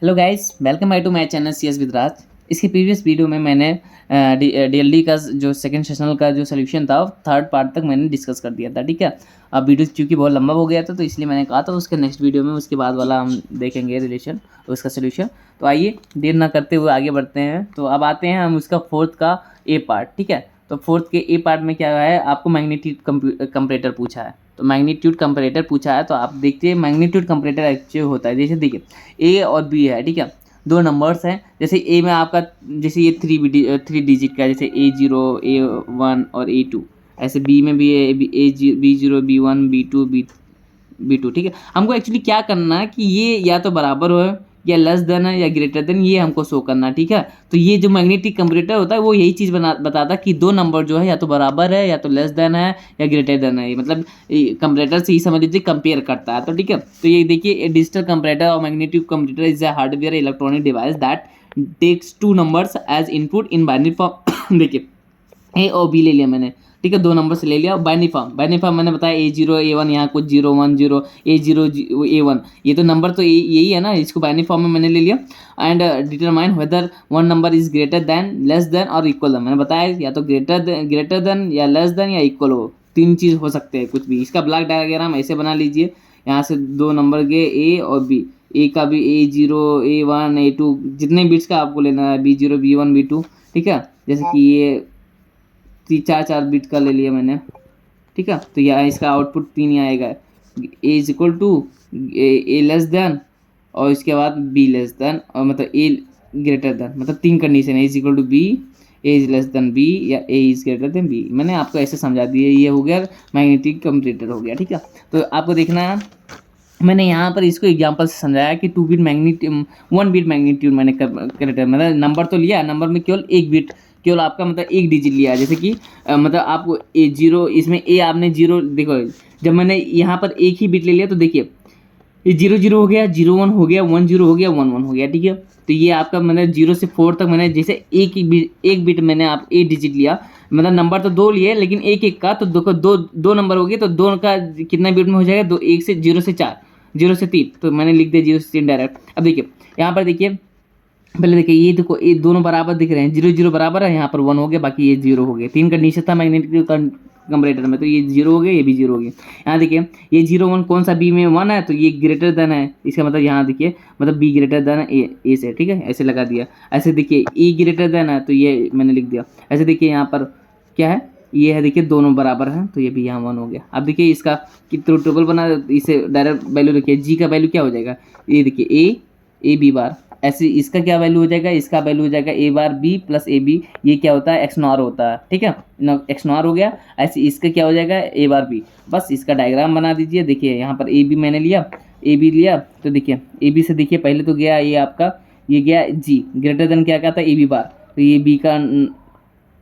Hello guys, welcome back to my channel CS with Raj. इसके previous video में मैंने DLD का जो सेकंड सेशनल का जो सोल्यूशन था थर्ड पार्ट तक मैंने डिस्कस कर दिया था। ठीक है, अब वीडियो चूँकि बहुत लंबा हो गया था तो इसलिए मैंने कहा था उसके नेक्स्ट वीडियो में उसके बाद वाला हम देखेंगे रिलेशन उसका सोल्यूशन। तो आइए देर ना करते हुए आगे बढ़ते हैं। तो अब आते हैं हम उसका फोर्थ का ए पार्ट। ठीक है, तो फोर्थ के ए पार्ट में क्या है, आपको मैग्नीट्यूड कंपैरेटर पूछा है। तो मैग्नीट्यूड कंपैरेटर पूछा है तो आप देखते हैं मैग्नीट्यूड कंपैरेटर एक्चुअली होता है। जैसे देखिए ए और बी है, ठीक है, दो नंबर्स हैं। जैसे ए में आपका जैसे ये थ्री डिजिट का, जैसे A0 A1 और A2। ऐसे बी में भी है B0 B1 B2 B2। ठीक है, हमको एक्चुअली क्या करना है कि ये या तो बराबर हो या लेस देन है या ग्रेटर देन, ये हमको शो करना। ठीक है, तो ये जो मैग्नेटिक कंपैरेटर होता है वो यही चीज़ बताता कि दो नंबर जो है या तो बराबर है या तो लेस देन है या ग्रेटर देन है। मतलब कंपैरेटर से ही समझ लीजिए कंपेयर करता है। तो ठीक है, तो ये देखिए डिजिटल कंपैरेटर और magnetic comparator is a hardware electronic device that takes two numbers as input in binary form. देखिए ए और बी ले लिया मैंने, ठीक है, दो नंबर से ले लिया। बाइनरी फॉर्म मैंने बताया A0 A1, यहाँ कुछ 0 1 0 A0 A1, ये तो नंबर तो यही है ना, इसको बाइनरी फॉर्म में मैंने ले लिया। And determine whether one number is greater then, less than और इक्वल देन। मैंने बताया या तो ग्रेटर देन या लेस देन या इक्वल हो, तीन चीज़ हो सकते हैं कुछ भी। इसका ब्लॉक डायग्राम ऐसे बना लीजिए, यहाँ से दो नंबर के ए और बी, ए का भी A0 A1 A2, जितने बिट्स का आपको लेना है B0 B1 B2। ठीक है, जैसे कि ये चार चार बिट का ले लिया मैंने। ठीक है, तो यहाँ इसका आउटपुट तीन ही आएगा, A is equal to A less than और इसके बाद बी लेस देन, और मतलब ए ग्रेटर देन, मतलब तीन कंडीशन है, is equal to B, A is less than B या A is greater than B. मैंने आपको ऐसे समझा दिया, ये हो गया मैग्नेटिक कंपैरेटर हो गया। ठीक है, तो आपको देखना है मैंने यहाँ पर इसको एग्जांपल से समझाया कि 2 बिट मैग्नीट्यूड 1 बिट मैग्नीट्यूड मैंने कंपैरेटर, मतलब नंबर तो लिया, नंबर में केवल एक बिट, केवल आपका मतलब एक डिजिट लिया। जैसे कि मतलब आपको A0, इसमें ए आपने जीरो, देखो जब मैंने यहाँ पर एक ही बिट ले लिया तो देखिए ये 0 0 हो गया, 0 1 हो गया, 1 0 हो गया, 1 1 हो गया। ठीक है, तो ये आपका मतलब 0 से 4 तक मैंने जैसे एक बिट मैंने आप एक डिजिट लिया, मतलब नंबर तो दो लिए लेकिन एक एक का, तो दो नंबर हो गए, तो दो का कितना बिट में हो जाएगा, दो, एक से 0 से 4, 0 से 3, तो मैंने लिख दिया 0 से 3 डायरेक्ट। अब देखिए यहाँ पर देखिए, पहले देखिए ये देखो, ये दोनों बराबर दिख रहे हैं, 0 0 बराबर है, यहाँ पर 1 हो गया, बाकी ये 0 हो गया। तीन कंडीशन था मैग्नेटिक कंपैरेटर में, तो ये 0 हो गया, ये भी 0 हो गया। यहाँ देखिए ये 0 1 कौन सा, बी में 1 है तो ये ग्रेटर देन है, इसका मतलब यहाँ देखिए मतलब बी ग्रेटर देन है ए से। ठीक है, ऐसे लगा दिया। ऐसे देखिए ए ग्रेटर देन है तो ये मैंने लिख दिया। ऐसे देखिए यहाँ पर क्या है, ये है, देखिए दोनों बराबर हैं तो ये भी यहाँ 1 हो गया। अब देखिए इसका कितना टेबल बना, इसे डायरेक्ट वैल्यू रखिए, जी का वैल्यू क्या हो जाएगा, ये देखिए ए बी बार, ऐसे इसका क्या वैल्यू हो जाएगा, इसका वैल्यू हो जाएगा ए bar B plus A B, ये क्या होता है, एक्स नॉर होता है। ठीक है, एक्स नॉर हो गया। ऐसे इसका क्या हो जाएगा, ए बार बी। बस इसका डायग्राम बना दीजिए। देखिए यहाँ पर ए बी मैंने लिया, ए बी लिया, तो देखिए ए बी से देखिए पहले तो गया ये आपका, ये गया जी ग्रेटर देन क्या कहता है ए बी बार, तो ये बी का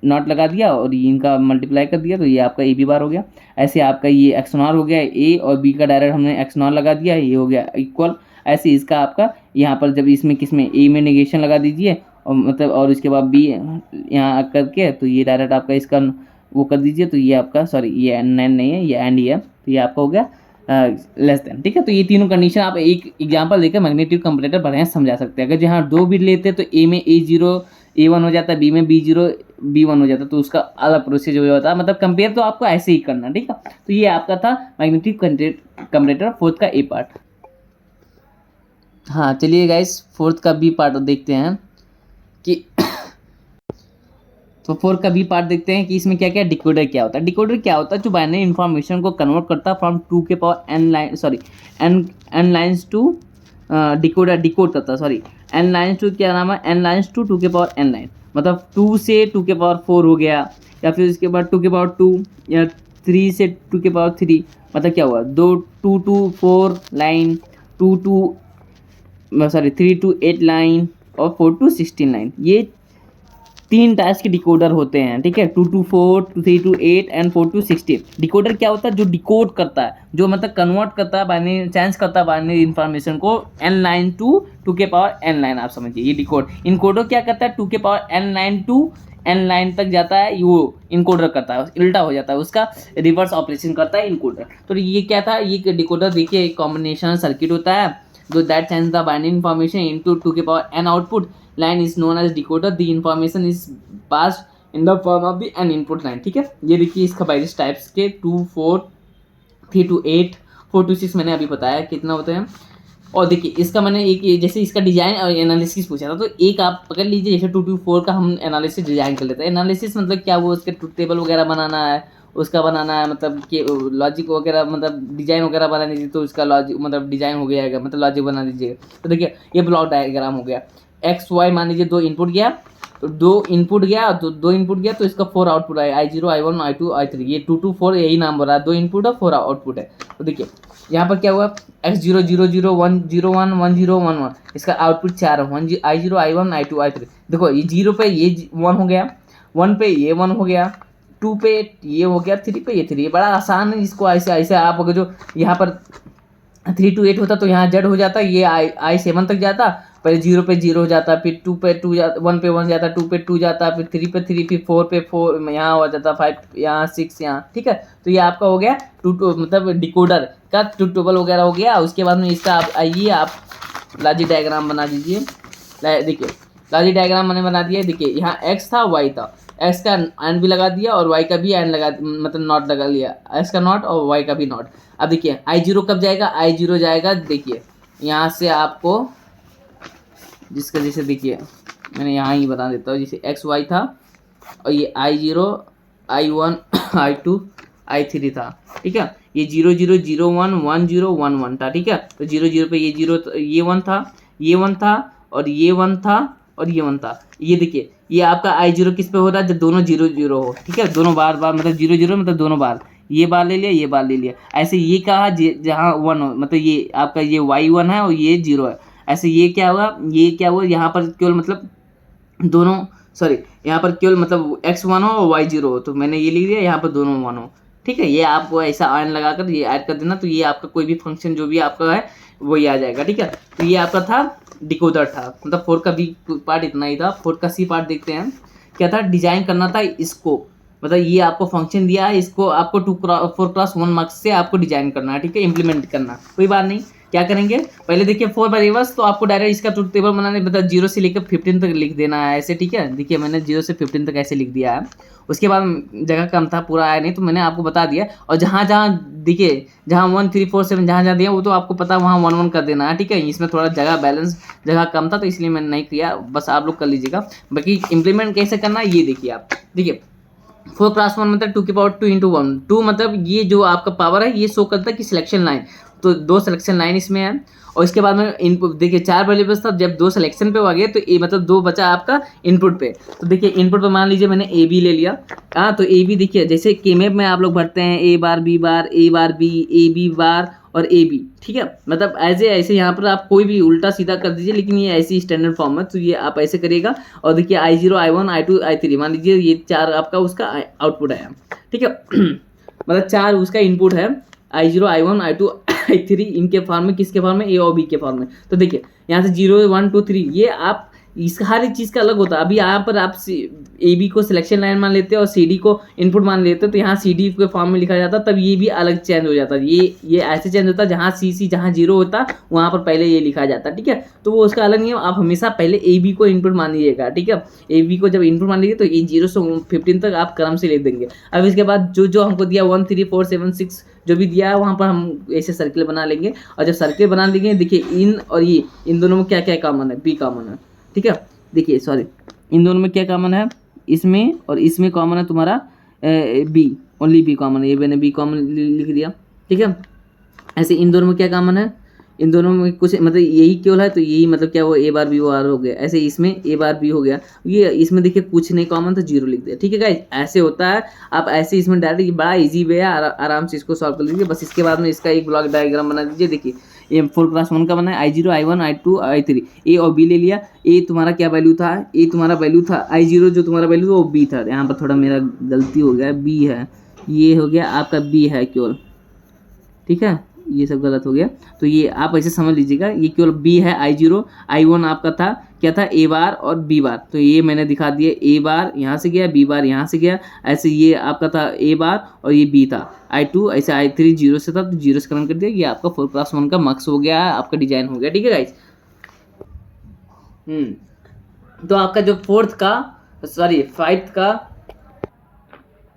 नॉट लगा दिया और इनका मल्टीप्लाई कर दिया, तो ये आपका ए बी बार हो गया। ऐसे आपका ये एक्स नॉर हो गया, ए और बी का डायरेक्ट हमने एक्स नॉर लगा दिया, ये हो गया इक्वल। ऐसे इसका आपका यहाँ पर जब इसमें किसमें ए में नेगेशन लगा दीजिए और मतलब और इसके बाद बी यहाँ करके, तो ये डायरेक्ट आपका इसका वो कर दीजिए, तो ये आपका सॉरी ये एन नहीं है, ये एंड ही है, तो ये आपका हो गया लेस देन। ठीक है, तो ये तीनों कंडीशन आप एक एग्जांपल देकर मैग्नेटिक कंपैरेटर बढ़िया समझा सकते हैं। अगर जहाँ दो बिट लेते तो ए में A0 A1 हो जाता है, बी में B0 B1 हो जाता है, तो उसका अलग प्रोसेस हो जाता है। मतलब कंपेयर तो आपको ऐसे ही करना। ठीक है, तो ये आपका था मैग्नेटिक कंपैरेटर फोर्थ का ए पार्ट। हाँ चलिए गाइस, फोर्थ का बी पार्ट देखते हैं कि तो फोर्थ का बी पार्ट देखते हैं कि इसमें क्या क्या, डिकोडर क्या होता है। डिकोडर क्या होता है, जो बाइनरी इन्फॉर्मेशन को कन्वर्ट करता है फ्रॉम 2 के power N line, sorry N lines to, decode करता है, सॉरी एन लाइन्स टू, क्या नाम है, एन लाइन्स टू 2 के पावर एन लाइन, मतलब 2 से 2 के पावर 4 हो गया, या फिर इसके बाद 2 के पावर 2 या 3 से 2 के पावर 3, मतलब क्या हुआ, 2 to 4 line, 2 to 3 to 8 line और 4 to 16 लाइन, ये तीन टाइप्स के डिकोडर होते हैं। ठीक है, 2 to 4, 3 to 8 and 4 to 16। Decoder क्या होता है, जो डिकोड करता है, जो मतलब कन्वर्ट करता है बाइनरी, चेंज करता है बाइनरी इन्फॉर्मेशन को एन लाइन टू 2 के पावर एन लाइन, आप समझिए ये डिकोड। इनकोडर क्या करता है, 2 के power N line to N line तक जाता है, वो इनकोडर करता है, उल्टा हो जाता है, उसका रिवर्स ऑपरेशन करता है इनकोडर। तो ये क्या था, ये डिकोडर देखिए एक कॉम्बिनेशन सर्किट होता है, दो that sense the binding information into 2 के power n output line is known as decoder, the information is passed in the form of the N input line. ठीक है, ये देखिए इसका बाइनरी टाइप्स के 2, 4, 3 to 8, 4 to 6 मैंने अभी बताया कितना होते हैं। और देखिए इसका मैंने एक जैसे इसका डिजाइन और एनालिसिस पूछा था, तो एक आप पकड़ लीजिए, जैसे 2 to 4 का हम एनालिसिस डिजाइन कर लेते हैं। एनालिसिस मतलब क्या, वो उसके ट्रुथ टेबल वगैरह बनाना है, उसका बनाना है, मतलब कि लॉजिक वगैरह, मतलब डिजाइन वगैरह बना दीजिए, तो उसका लॉजिक मतलब डिजाइन हो गया, मतलब लॉजिक बना दीजिएगा। तो देखिए ये ब्लॉक डायग्राम हो गया। एक्स वाई मान लीजिए 2 इनपुट गया, तो 2 इनपुट गया, दो इनपुट गया, तो इसका 4 आउटपुट आया, I0, I1, I2, I3, ये 2 to 4 यही नाम हो रहा है, 2 इनपुट और 4 आउटपुट है। तो देखिए यहाँ पर क्या हुआ, x0 0 0 1 0 1 1 0 1 1, इसका आउटपुट 4 है, I0, I1, I2, I3। देखो ये 0 पे ये 1 हो गया, 1 पे ये 1 हो गया, 2 पे ये हो गया, 3 पे ये 3। ये बड़ा आसान है, इसको ऐसे ऐसे आप अगर जो यहाँ पर 3 to 8 होता तो यहाँ Z हो जाता, ये I 7 तक जाता, पहले 0 पे 0 हो जाता, फिर 2 पे 2 जाता, 1 पे 1 जाता, 2 पे 2 जाता, फिर 3 पे 3, फिर 4 पे 4 यहाँ हो जाता, 5 यहाँ, 6 यहाँ। ठीक है, तो ये आपका हो गया मतलब डिकोडर का ट्रुथ टेबल वगैरह हो गया। उसके बाद में इसका आप आइए आप लॉजिक डायग्राम बना दीजिए। देखिए लॉजिक डायग्राम मैंने बना दिया। देखिए यहाँ x था, y था, x का एंड भी लगा दिया और y का भी एंड लगा, मतलब नॉट लगा लिया, x का नॉट और y का भी नॉट। अब देखिए I0 कब जाएगा, I0 जाएगा, देखिए यहाँ से आपको जिसका जैसे देखिए मैंने यहाँ ही बता देता हूँ, जैसे x y था और ये I0, I1, I2, I3 था। ठीक है, ये 0 0 0 1 1 0 1 1 था। ठीक है, तो 0 0 पे ये 0 ये 1 था, ये 1 था और ये 1 था और ये 1 था। ये देखिए ये आपका I0 किस पे हो रहा है, जब दोनों 0 0 हो। ठीक है, दोनों बार बार मतलब 0 0 मतलब दोनों बार, ये बार ले लिया, ये बार ले लिया। ऐसे ये कहा जहाँ 1 हो, मतलब ये आपका ये y1 है और ये 0 है। ऐसे ये क्या हुआ, ये क्या हुआ, यहाँ पर केवल मतलब दोनों, सॉरी यहाँ पर केवल मतलब x1 हो और y0 हो, तो मैंने ये लिख दिया, यहाँ पर दोनों 1 हो। ठीक है, ये आपको ऐसा आयन लगाकर ये ऐड कर देना, तो ये आपका कोई भी फंक्शन जो भी आपका है वही आ जाएगा। ठीक है, तो ये आपका था डिकोडर था, मतलब 4 का बी पार्ट इतना ही था। 4 का सी पार्ट देखते हैं क्या था, डिजाइन करना था इसको, मतलब ये आपको फंक्शन दिया है, इसको आपको 4x1 मार्क्स से आपको डिजाइन करना है। ठीक है, इम्प्लीमेंट करना, कोई बात नहीं। क्या करेंगे, पहले देखिए 4 बाय रिवर्स, तो आपको डायरेक्ट इसका ट्रुथ टेबल बनाने, मतलब 0 से लेकर 15 तक लिख देना है ऐसे। ठीक है, देखिए मैंने 0 से 15 तक ऐसे लिख दिया है। उसके बाद जगह कम था, पूरा आया नहीं, तो मैंने आपको बता दिया। और जहाँ जहाँ देखिए जहाँ 1 3 4 7 जहाँ जहाँ दिया वो तो आपको पता, वहाँ 1 1 कर देना है। ठीक है, इसमें थोड़ा जगह बैलेंस जगह कम था तो इसलिए मैंने नहीं किया, बस आप लोग कर लीजिएगा। बाकी इंप्लीमेंट कैसे करना है ये देखिए आप। देखिए 4x1 मतलब 2 की पावर 2 इंटू 1, 2 मतलब ये जो आपका पावर है ये शो करता है कि सिलेक्शन लाइन, तो 2 सिलेक्शन लाइन इसमें है। और इसके बाद में इनपुट देखिए 4 वेरिएबल्स था, जब 2 सिलेक्शन पे हो गए तो ए मतलब 2 बचा आपका इनपुट पे। तो देखिए इनपुट पे मान लीजिए मैंने ए बी ले लिया। हाँ, तो ए बी देखिए जैसे के मैप में आप लोग भरते हैं A bar B bar, A bar B, A B bar और ए बी। ठीक है, मतलब ऐसे यहाँ पर आप कोई भी उल्टा सीधा कर दीजिए, लेकिन ये ऐसी स्टैंडर्ड फॉर्म है, तो ये आप ऐसे करिएगा। और देखिए I0, I1, I2, I3 मान लीजिए ये 4 आपका उसका आउटपुट आया। ठीक है, मतलब 4 उसका इनपुट है, I0, I1, I2, I3 इनके फॉर्म में, किसके फॉर्म में, ए और बी के फॉर्म में। तो देखिए यहाँ से 0 1 2 3 ये आप इसका हर एक चीज़ का अलग होता है। अभी यहाँ पर आप ए बी को सिलेक्शन लाइन मान लेते हैं और सी डी को इनपुट मान लेते हैं, तो यहाँ सी डी के फॉर्म में लिखा जाता है, तब ये भी अलग चेंज हो जाता है। ये ऐसे चेंज होता है, जहाँ सी जहाँ 0 होता वहाँ पर पहले ये लिखा जाता है। ठीक है, तो वो उसका अलग नहीं है, आप हमेशा पहले ए बी को इनपुट मान लीजिएगा। ठीक है, ए बी को जब इनपुट मान लीजिए तो ये 0 से 15 तक आप क्रम से लिख देंगे। अब इसके बाद जो हमको दिया 1 3 4 7 6 जो भी दिया है वहाँ पर हम ऐसे सर्किल बना लेंगे। और जब सर्किल बना लेंगे देखिए इन और ये इन दोनों में क्या क्या कॉमन है, बी कॉमन है। ठीक है, देखिए सॉरी इन दोनों में क्या कॉमन है, इसमें और इसमें कॉमन है तुम्हारा बी, ओनली बी कॉमन है, ये मैंने बी कॉमन लिख दिया। ठीक है, ऐसे इन दोनों में क्या कॉमन है, इन दोनों में कुछ मतलब यही केवल है, तो यही मतलब क्या वो ए बार बी वो आर हो गया। ऐसे इसमें ए बार बी हो गया, ये इसमें देखिए कुछ नहीं कॉमन तो 0 लिख दिया। ठीक है गाइस, ऐसे होता है। आप ऐसे इसमें डायरेक्ट बड़ा इजी वे है, आराम से इसको सॉल्व कर लीजिए। बस इसके बाद में इसका एक ब्लॉक डायग्राम बना दीजिए। देखिए ये 4x1 का बना है, I0, I1, I2, I3, ए और बी ले लिया। ए तुम्हारा क्या वैल्यू था, ए तुम्हारा वैल्यू था I0 जो तुम्हारा वैल्यू था वो बी था। यहाँ पर थोड़ा मेरा गलती हो गया, बी है, ये हो गया आपका बी है केवल। ठीक है, ये सब गलत हो गया, तो ये आप ऐसे समझ लीजिएगा, ये केवल बी है, I0 I1 आपका था क्या था, ए बार और बी बार, तो ये मैंने दिखा दिया, ए बार यहाँ से गया, बी बार यहाँ से गया, ऐसे ये आपका था ए बार और ये बी था, I2 ऐसे I3 जीरो से था, तो जीरो से कनेक्ट कर दिया, ये आपका 4+1 का मार्क्स हो गया, आपका डिजाइन हो गया। ठीक है गाइज। तो आपका जो फाइव्थ का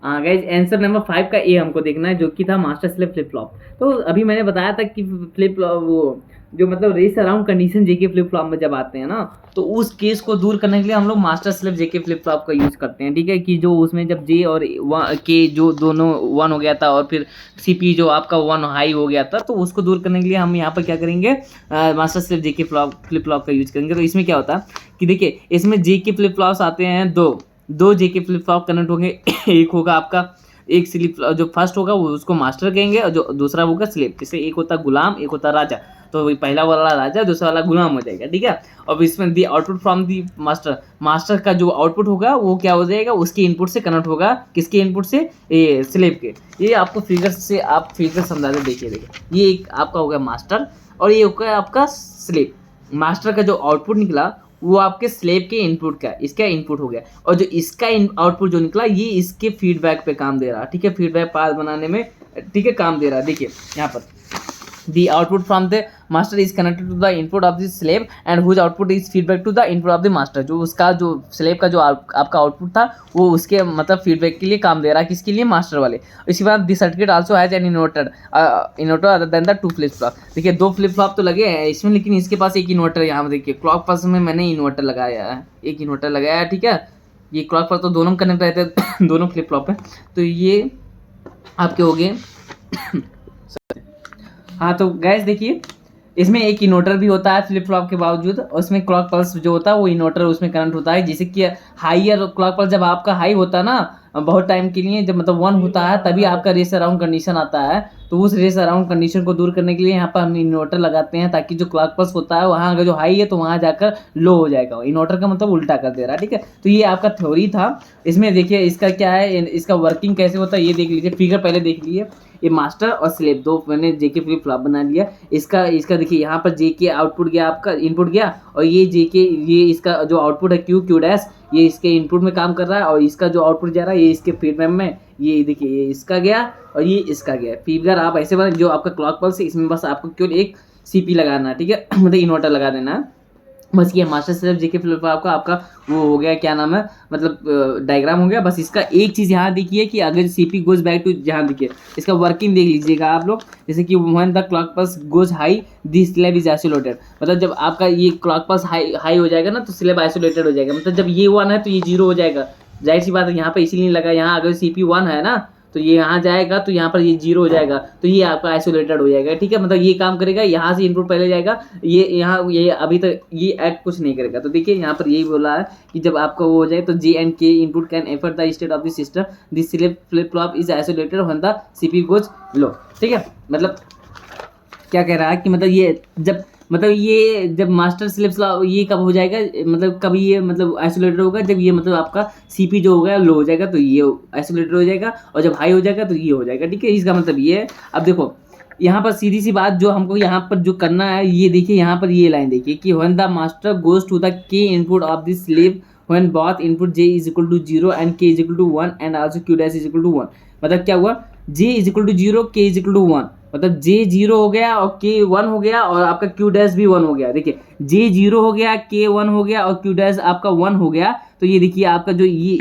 गाइज आंसर नंबर 5 का ए हमको देखना है, जो कि था मास्टर स्लेव फ्लिप फ्लॉप। तो अभी मैंने बताया था कि फ्लिप फ्लॉप वो जो मतलब race around condition JK flip flop में जब आते हैं ना, तो उस केस को दूर करने के लिए हम लोग मास्टर स्लेव जेके फ्लिप फ्लॉप का यूज़ करते हैं। ठीक है, कि जो उसमें जब जे और के जो दोनों 1 हो गया था और फिर सीपी जो आपका 1 हाई हो गया था, तो उसको दूर करने के लिए हम यहाँ पर क्या करेंगे, मास्टर स्लेव जेके फ्लिप फ्लॉप का यूज़ करेंगे। तो इसमें क्या होता है कि देखिए, इसमें जेके फ्लिप फ्लॉप्स आते हैं दो जेके फ्लिप फ्लॉप कनेक्ट होंगे। एक होगा आपका एक स्लीप, जो फर्स्ट होगा वो उसको मास्टर कहेंगे, और जो दूसरा होगा स्लेव। जैसे एक होता गुलाम, एक होता राजा, तो पहला वाला राजा, दूसरा वाला गुलाम हो जाएगा। ठीक है, और इसमें दी आउटपुट फ्रॉम दी मास्टर का जो आउटपुट होगा वो क्या हो जाएगा, उसके इनपुट से कनेक्ट होगा, किसके इनपुट से, ये स्लेव के। ये आपको फिगर से आप फिगर समझा दे, देखिए ये एक आपका हो गया मास्टर और ये हो गया आपका स्लेव। मास्टर का जो आउटपुट निकला वो आपके स्लेव के इनपुट का, इसका इनपुट हो गया, और जो इसका आउटपुट जो निकला ये इसके फीडबैक पे काम दे रहा है। ठीक है, फीडबैक पाथ बनाने में, ठीक है, काम दे रहा है। देखिए यहाँ पर the output from the master is connected to the input of the slave and whose output is feedback to the input of the master। जो उसका जो स्लेव का जो आपका आउटपुट था वो उसके मतलब फीडबैक के लिए काम दे रहा है, किसके लिए, मास्टर वाले। इसके बाद दी circuit also has an inverter other than the 2 flip flop. देखिए 2 फ्लिप फ्लॉप तो लगे हैं इसमें, लेकिन इसके पास एक इन्वर्टर, यहाँ पर देखिए क्लॉक पल्स में मैंने इन्वर्टर लगाया है, एक इन्वर्टर लगाया है। ठीक है, ये क्लॉक पल्स तो दोनों कनेक्ट रहते हैं दोनों फ्लिप फ्लॉप है, तो ये आपके हो गए। हाँ, तो गैस देखिए, इसमें एक इन्वर्टर भी होता है फ्लिप फ्लॉप के बावजूद, और उसमें क्लॉक पल्स जो होता है वो इन्वर्टर उसमें करंट होता है। जैसे कि हाईयर क्लॉक पल्स जब आपका हाई होता है ना बहुत टाइम के लिए, जब मतलब 1 होता है, तभी आपका रेस अराउंड कंडीशन आता है। तो उस रेस अराउंड कंडीशन को दूर करने के लिए यहाँ पर हम इन्वर्टर लगाते हैं, ताकि जो क्लॉक पल्स होता है वहाँ अगर जो हाई है तो वहाँ जाकर लो हो जाएगा। इन्वर्टर का मतलब उल्टा कर दे रहा है। ठीक है, तो ये आपका थ्योरी था। इसमें देखिए इसका क्या है, इसका वर्किंग कैसे होता है ये देख लीजिए, फिगर पहले देख लीजिए। ये मास्टर और स्लेव दो मैंने जेके फ्लिप फ्लॉप बना लिया। इसका देखिए यहाँ पर जेके आउटपुट गया, आपका इनपुट गया, और ये जेके ये इसका जो आउटपुट है क्यू डैश, ये इसके इनपुट में काम कर रहा है, और इसका जो आउटपुट जा रहा है ये इसके फीडबैक में, ये देखिए ये इसका गया और ये इसका गया। फिगर आप ऐसे बना, जो आपका क्लॉक पल्स है इसमें बस आपको केवल एक सीपी लगाना है। ठीक है, मतलब इन्वर्टर लगा देना है बस। ये मास्टर स्लेव जेके फ्लिप फ्लॉप का आपका वो हो गया, क्या नाम है, मतलब डायग्राम हो गया। बस इसका एक चीज़ यहाँ देखिए कि अगर सीपी गोज बैक टू, जहाँ देखिए इसका वर्किंग देख लीजिएगा आप लोग। जैसे कि when the clock pulse goes high this slave is isolated, मतलब जब आपका ये क्लॉक पल्स हाई हो जाएगा ना तो स्लेव आइसोलेटेड हो जाएगा। मतलब जब ये 1 है तो ये 0 हो जाएगा, जाहिर सी बात है। यहाँ पे इसीलिए लगा, यहाँ अगर सीपी 1 है ना तो ये यहाँ जाएगा तो यहाँ पर ये 0 हो जाएगा, तो ये आपका आइसोलेटेड हो जाएगा। ठीक है, मतलब ये काम करेगा, यहाँ से इनपुट पहले जाएगा, ये यहाँ ये अभी तक ये एक्ट कुछ नहीं करेगा। तो देखिए यहाँ पर यही बोला है कि जब आपका वो हो जाए तो J and K input can effort the state of the system, this slave flip flop is isolated when the CP goes low. ठीक है, मतलब क्या कह रहा है कि मतलब ये जब मास्टर स्लेव ये कब हो जाएगा, मतलब कभी ये मतलब आइसोलेटेड होगा जब ये मतलब आपका सीपी जो होगा लो हो जाएगा तो ये आइसोलेटेड हो जाएगा, और जब हाई हो जाएगा तो ये हो जाएगा। ठीक है, इसका मतलब ये है। अब देखो यहाँ पर सीधी सी बात जो हमको यहाँ पर जो करना है, ये देखिए यहाँ पर ये लाइन देखिए कि when the master goes to the K input of the slave when both input j is equal to 0 and k is equal to 1 and also q dash is equal to 1। मतलब क्या हुआ, j is equal to 0, k is equal to 1, मतलब j 0 हो गया और k 1 हो गया, और आपका q डैश भी 1 हो गया। देखिए j 0 हो गया, k 1 हो गया और q डैश आपका 1 हो गया। तो ये देखिए आपका जो ये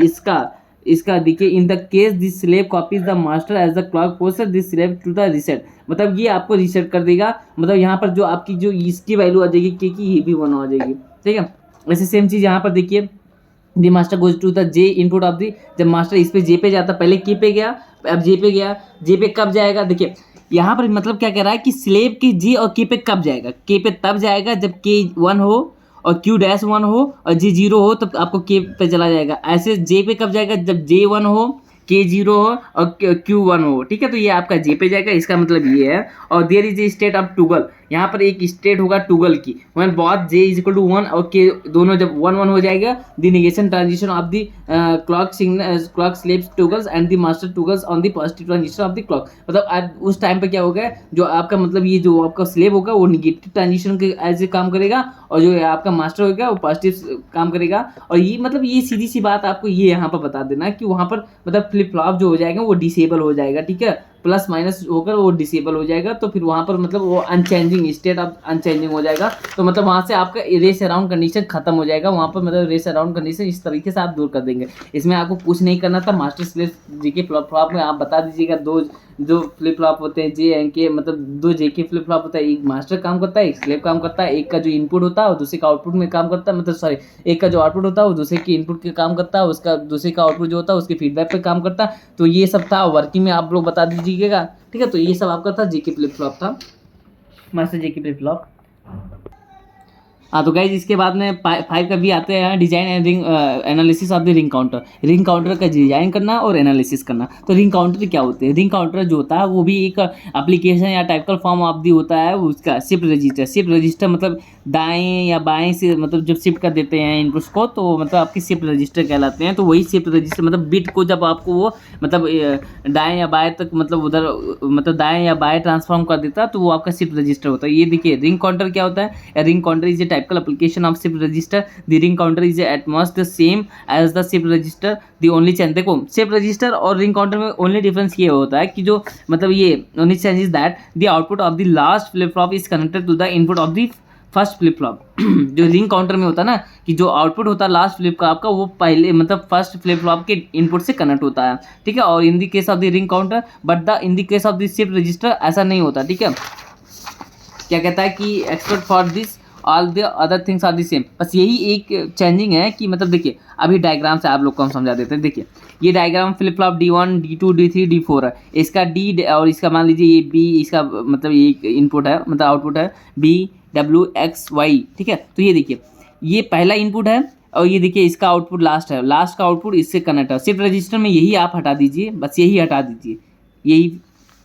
इसका देखिए, in the case this slave copies the master as the clock poster this slave to the reset, मतलब ये आपको रीसेट कर देगा। मतलब यहाँ पर जो आपकी जो इसकी वैल्यू आ जाएगी k की, ये भी 1 आ जाएगी। ठीक है, वैसे सेम चीज़ यहाँ पर देखिए, the master goes to the J input of the, जब मास्टर इस पे जे पे जाता, पहले के पे गया, अब जे पे गया, जे पे कब जाएगा। देखिए यहाँ पर मतलब क्या कह रहा है कि स्लेव के जे और के पे कब जाएगा, के पे तब जाएगा जब के 1 हो और q डैश 1 हो और जे 0 हो, तब आपको के पे चला जाएगा। ऐसे जे पे कब जाएगा, जब जे 1 हो, के 0 हो और q 1 हो। ठीक है, तो ये आपका जे पे जाएगा, इसका मतलब ये है। और there is a state of toggle, यहाँ पर एक स्टेट होगा टूगल की, when both J is equal to 1 और के दोनों जब 1 1 हो जाएगा, the negation transition of the clock signal clock slaves toggles and the master toggles on the positive transition of the clock. मतलब उस टाइम पे क्या होगा, जो आपका मतलब ये जो आपका स्लेव होगा वो निगेटिव ट्रांजिशन के एज ए काम करेगा, और जो आपका मास्टर होगा वो पॉजिटिव काम करेगा। और ये मतलब ये सीधी सी बात आपको ये यहाँ पर बता देना कि वहाँ पर मतलब फ्लिप फ्लॉप जो हो जाएगा वो डिसेबल हो जाएगा, ठीक है, प्लस माइनस होकर वो डिसेबल हो जाएगा, तो फिर वहाँ पर मतलब वो अनचेंजिंग स्टेट ऑफ अनचेंजिंग हो जाएगा। तो मतलब वहाँ से आपका रेस अराउंड कंडीशन खत्म हो जाएगा, वहाँ पर मतलब रेस अराउंड कंडीशन इस तरीके से आप दूर कर देंगे। इसमें आपको कुछ नहीं करना था, मास्टर स्लेव जी के फ्लिप फ्लॉप में आप बता दीजिएगा दो फ्लिप फ्लॉप होते हैं जे एन के, मतलब दो जे के फ्लिप फ्लॉप होता है, एक मास्टर काम करता है एक स्लेव काम करता है, एक का जो इनपुट होता है और दूसरे का आउटपुट में काम करता है, मतलब सॉरी एक का जो आउटपुट होता है वो दूसरे के इनपुट के काम करता है, उसका दूसरे का आउटपुट जो होता है उसके फीडबैक पे काम करता है। तो ये सब था वर्किंग में, आप लोग बता दीजिएगा, ठीक है। तो ये सब आपका था जेके फ्लिप फ्लॉप था, मास्टर जेके फ्लिप फ्लॉप। हाँ तो गाइज इसके बाद में 5 का भी आते हैं design and ring analysis of the ring counter. Ring counter का डिजाइन करना और एनालिसिस करना। तो रिंग काउंटर क्या होते हैं? रिंग काउंटर जो होता है वो भी एक एप्लीकेशन या टाइपिकल फॉर्म ऑफ दी होता है उसका शिफ्ट रजिस्टर। शिफ्ट रजिस्टर मतलब दाएं या बाएं से मतलब जब शिफ्ट कर देते हैं इनपुट्स को तो मतलब आपके शिफ्ट रजिस्टर कहलाते हैं। तो वही शिफ्ट रजिस्टर मतलब बिट को जब आपको वो मतलब दाएं या बाएं तक मतलब उधर मतलब दाएं या बाएं ट्रांसफॉर्म कर देता है तो वो आपका शिफ्ट रजिस्टर होता है। ये देखिए रिंग काउंटर क्या होता है? Ring counter is a typical application of shift register. The ring counter is at most the same as the shift register. The only change देखो shift register और ring counter में only difference ये होता है कि जो मतलब ये only change is that the output of the last flip flop is connected to the input of the first flip flop. जो रिंग काउंटर में होता है ना कि जो आउटपुट होता है लास्ट फ्लिप का आपका वो पहले मतलब फर्स्ट फ्लिप फ्लॉप के इनपुट से कनेक्ट होता है, ठीक है। और in the case of the ring counter but the in the case of the shift register ऐसा नहीं होता, ठीक है। क्या कहता है कि expect for this all the other things are the same. बस यही एक चेंजिंग है कि मतलब देखिए अभी डायग्राम से आप लोग को हम समझा देते हैं। देखिए ये diagram flip flop D1 D2 D3 D4 है। इसका D और इसका मान लीजिए ये B इसका मतलब एक इनपुट है मतलब आउटपुट है B W X Y, ठीक है। तो ये देखिए ये पहला इनपुट है और ये देखिए इसका आउटपुट लास्ट है, लास्ट का आउटपुट इससे कनेक्ट है। शिफ्ट रजिस्टर में यही आप हटा दीजिए, बस यही हटा दीजिए, यही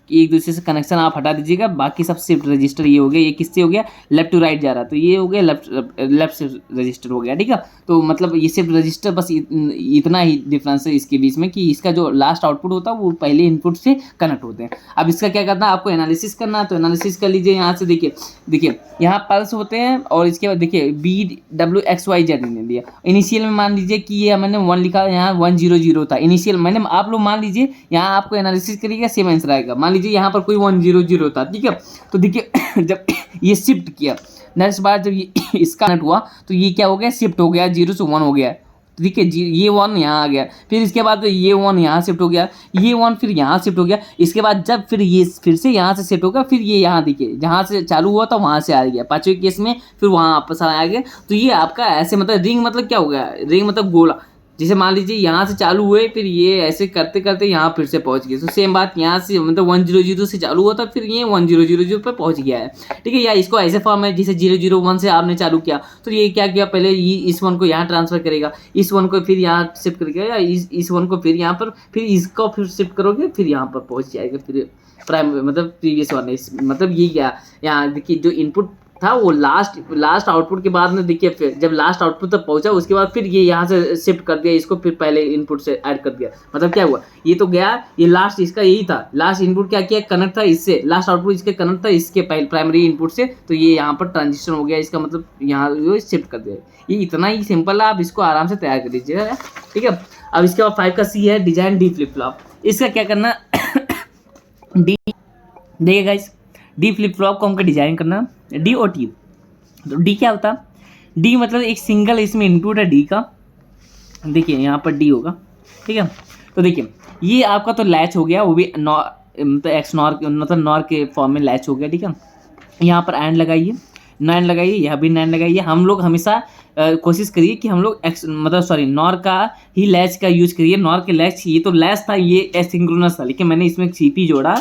एक दूसरे से कनेक्शन आप हटा दीजिएगा। बाकी सब शिफ्ट रजिस्टर ये हो गया, ये किससे हो गया लेफ्ट टू राइट जा रहा है तो ये हो गया लेफ्ट शिफ्ट रजिस्टर हो गया, ठीक है। तो मतलब ये शिफ्ट रजिस्टर बस इतना ही डिफरेंस है इसके बीच में कि इसका जो लास्ट आउटपुट होता है वो पहले इनपुट से कनेक्ट होते हैं। अब इसका क्या करना है आपको एनालिसिस करना है, तो एनालिसिस कर लीजिए। यहाँ से देखिए यहाँ पल्स होते हैं और इसके बाद देखिए BWXYZ ने दिया। इनिशियल में मान लीजिए कि ये मैंने 1 लिखा, यहाँ 100 था इनिशियल मैंने, आप लोग मान लीजिए यहाँ आपको एनालिसिस करिएगा सेम आंसर आएगा। मान लीजिए यहाँ पर कोई 100 था, ठीक है। तो देखिए जब ये शिफ्ट किया नेक्स्ट बार जब ये इसका कनेक्ट हुआ तो ये क्या हो गया शिफ्ट हो गया 0 से 1 हो गया, ठीक है। ये 1 यहाँ आ गया, फिर इसके बाद ये 1 यहाँ शिफ्ट हो गया, ये 1 फिर यहाँ शिफ्ट हो गया। इसके बाद जब फिर ये फिर से यहाँ से शिफ्ट होगा, फिर ये यहाँ देखिए जहाँ से चालू हुआ था वहाँ से आ गया, पाँचवें केस में फिर वहाँ वापस आ गया। तो ये आपका ऐसे मतलब रिंग मतलब क्या हो गया, रिंग मतलब गोला। जैसे मान लीजिए यहाँ से चालू हुए फिर ये ऐसे करते करते यहाँ फिर से पहुँच गए। तो सेम बात यहाँ से मतलब 100 से चालू हुआ था फिर ये 1000 पर पहुँच गया है, ठीक है। या इसको ऐसे फॉर्म है जैसे 001 से आपने चालू किया तो ये क्या किया पहले इस 1 को यहाँ ट्रांसफर करेगा, इस 1 को फिर यहाँ शिफ्ट करेगा, या इस 1 को फिर यहाँ पर फिर इसको फिर शिफ्ट करोगे फिर यहाँ पर पहुँच जाएगा फिर प्राइम मतलब प्रीवियस वन। मतलब ये क्या यहाँ देखिए जो इनपुट था वो लास्ट आउटपुट के बाद में देखिए फिर जब लास्ट आउटपुट तक पहुंचा उसके बाद फिर ये यहाँ से शिफ्ट कर दिया इसको, फिर पहले इनपुट से ऐड कर दिया। मतलब क्या हुआ ये तो गया, ये लास्ट इसका यही था, लास्ट इनपुट क्या किया कनेक्ट था इससे, लास्ट आउटपुट इसके कनेक्ट था इसके प्राइमरी इनपुट से, तो ये यहाँ पर ट्रांजिशन हो गया इसका मतलब यहाँ शिफ्ट कर दिया। ये इतना ही सिंपल है, आप इसको आराम से तैयार कर लीजिएगा, ठीक है। अब इसके बाद 5 का C है डिजाइन डी फ्लिप फ्लॉप। इसका क्या करना डी देखिए गाइस डी फ्लिप फ्लॉप को हमको डिजाइन करना डी और टी। तो डी क्या होता है? डी मतलब एक सिंगल इसमें इनपुट है डी का, देखिए यहाँ पर डी होगा, ठीक है। तो देखिए ये आपका तो लैच हो गया, वो भी मतलब एक्स नॉर मतलब नॉर के फॉर्म में लैच हो गया, ठीक है। यहाँ पर एंड लगाइए, नैन लगाइए, यहाँ भी नैन लगाइए। हम लोग हमेशा कोशिश करिए कि हम लोग एक्स मतलब सॉरी नॉर का ही लैच का यूज करिए। नॉर के लैच ये तो लैच था, ये एसिंक्रोनस था, लेकिन मैंने इसमें सीपी जोड़ा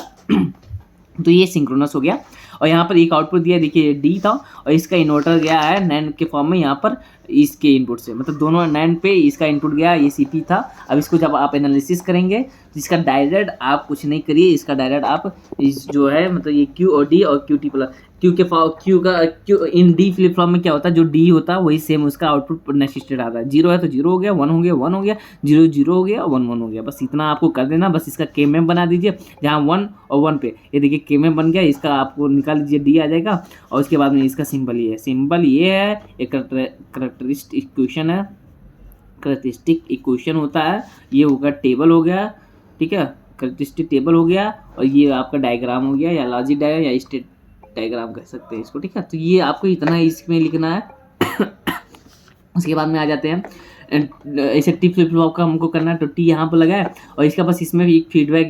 तो ये सिंक्रोनस हो गया। और यहाँ पर एक आउटपुट दिया देखिए डी था और इसका इन्वर्टर गया है नैन के फॉर्म में यहाँ पर इसके इनपुट से, मतलब दोनों नैन पे इसका इनपुट गया, ये सीपी था। अब इसको जब आप एनालिसिस करेंगे तो इसका डायरेक्ट आप कुछ नहीं करिए, इसका डायरेक्ट आप इस जो है मतलब ये क्यू और डी और Q T plus Q in D flip flop में क्या होता है, जो डी होता है वही सेम उसका आउटपुट नेक्स्ट आता है। 0 है तो 0 हो गया, 1 हो गया 1 हो गया, 0 0 हो गया, 1 1 हो गया। बस इतना आपको कर देना। बस इसका केमेम बना दीजिए जहाँ 1 और 1 पे, ये देखिए केमेम बन गया। इसका आपको निकाल लीजिए, डी आ जाएगा। और उसके बाद में इसका सिंबल ये है, सिंबल ये है, एक करेक्टरिस्टिक इक्वेशन है, करेक्टरिस्टिक इक्वेशन होता है। ये होगा टेबल हो गया, ठीक है, करेक्टरिस्टिक टेबल हो गया। और ये आपका डायग्राम हो गया, या लॉजिक डायग्राम या स्टेट डायग्राम कह सकते हैं इसको, ठीक है। तो ये आपको इतना ही इसमें लिखना है। उसके बाद में आ जाते हैं ऐसे टी फ्लिप फ्लॉप का हमको करना है, तो टी यहाँ पर लगा है। और इसका बस इसमें भी एक फीडबैक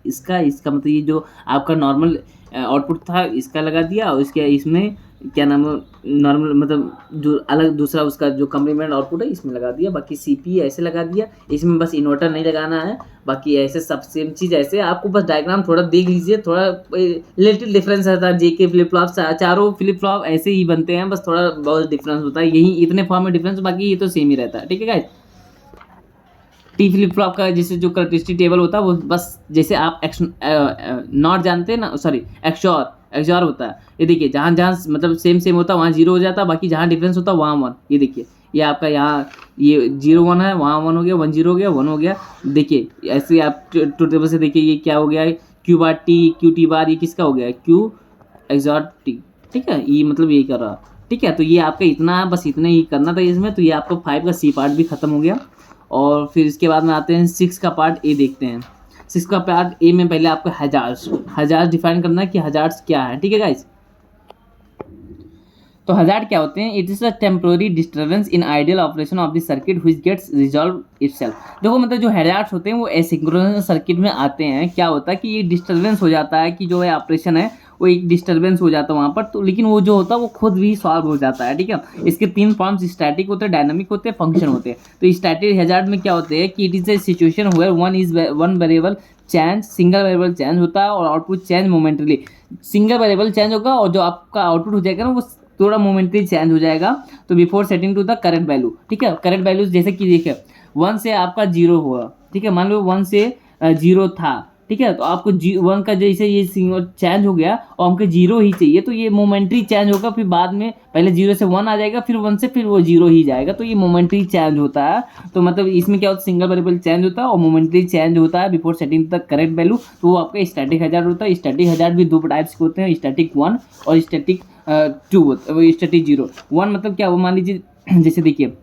इसका मतलब ये जो आपका नॉर्मल आउटपुट था इसका लगा दिया, और इसके इसमें क्या नाम है नॉर्मल मतलब जो अलग दूसरा उसका जो कम्प्लीमेंट आउटपुट है इसमें लगा दिया। बाकी सीपी ऐसे लगा दिया, इसमें बस इन्वर्टर नहीं लगाना है। बाकी ऐसे सब सेम चीज़ ऐसे आपको बस डायग्राम थोड़ा देख लीजिए, थोड़ा लिटिल डिफरेंस रहता है। जेके फ्लिप फ्लॉप चारों फ्लिप फ्लॉप ऐसे ही बनते हैं, बस थोड़ा बहुत डिफरेंस होता है, यही इतने फॉर्म में डिफरेंस, बाकी ये तो सेम ही रहता है, ठीक है गाइस। टी फ्लिप फ्लॉप का जैसे जो करेक्टरिस्टिक टेबल होता है वो बस जैसे आप नॉट जानते हैं ना, सॉरी एक्सॉर होता है। ये देखिए जहाँ जहाँ मतलब सेम होता है वहाँ 0 हो जाता है, बाकी जहाँ डिफरेंस होता है वहाँ 1। ये देखिए ये आपका यहाँ ये 0 1 है, वहाँ 1 हो गया, 1 0 हो गया, 1 हो गया। देखिए ऐसे आप टू टेबल से देखिए ये क्या हो गया है, Q bar T Q T bar, ये किसका हो गया है, क्यू एक्सॉर टी, ठीक है। ये मतलब यही कर रहा, ठीक है। तो ये आपका इतना है, बस इतना ही करना था इसमें। तो ये आपका 5 का सी पार्ट भी खत्म हो गया। और फिर इसके बाद में आते हैं 6 का पार्ट ए देखते हैं। 6 का पार्ट ए में पहले आपको हजार्ड्स डिफाइन करना है कि हजार्ड्स क्या है, ठीक है गाइस। तो हजार्ड क्या होते हैं, it is a temporary disturbance in ideal operation of the circuit which gets resolve itself. देखो मतलब जो हजार्ड्स होते हैं वो एसिंक्रोनस सर्किट में आते हैं। क्या होता है कि ये डिस्टर्बेंस हो जाता है कि जो है ऑपरेशन है वो एक डिस्टर्बेंस हो जाता है वहाँ पर, तो लेकिन वो जो होता है वो खुद भी सॉल्व हो जाता है, ठीक है। इसके 3 फॉर्म्स स्टैटिक होते हैं, डायनामिक होते हैं, फंक्शन होते हैं। तो स्टैटिक हजार्ड में क्या होते हैं कि it is a situation where one variable change, single variable change होता है और output change momentarily. Single variable change होगा और जो आपका आउटपुट हो जाएगा ना वो थोड़ा मोमेंटली चेंज हो जाएगा। तो before setting to the correct value, ठीक है। करेक्ट वैल्यू जैसे कि देखिए 1 से आपका 0 हुआ, ठीक है। मान लो 1 से 0 था, ठीक है। तो आपको 1 का जैसे ये सिंगल चेंज हो गया और हमको 0 ही चाहिए, तो ये मोमेंटरी चेंज होगा। फिर बाद में पहले 0 से 1 आ जाएगा, फिर 1 से फिर वो 0 ही जाएगा। तो ये मोमेंटरी चेंज होता है। तो मतलब इसमें क्या होता है, सिंगल वेरिएबल चेंज होता है और मोमेंटरी चेंज होता है before setting the correct value. तो वो आपका स्टैटिक हजार्ड होता है। स्टैटिक हजार्ड भी 2 टाइप्स के होते हैं, स्टैटिक 1 और स्टैटिक 2। स्टैटिक 0 1 मतलब क्या, वो मान लीजिए जैसे देखिए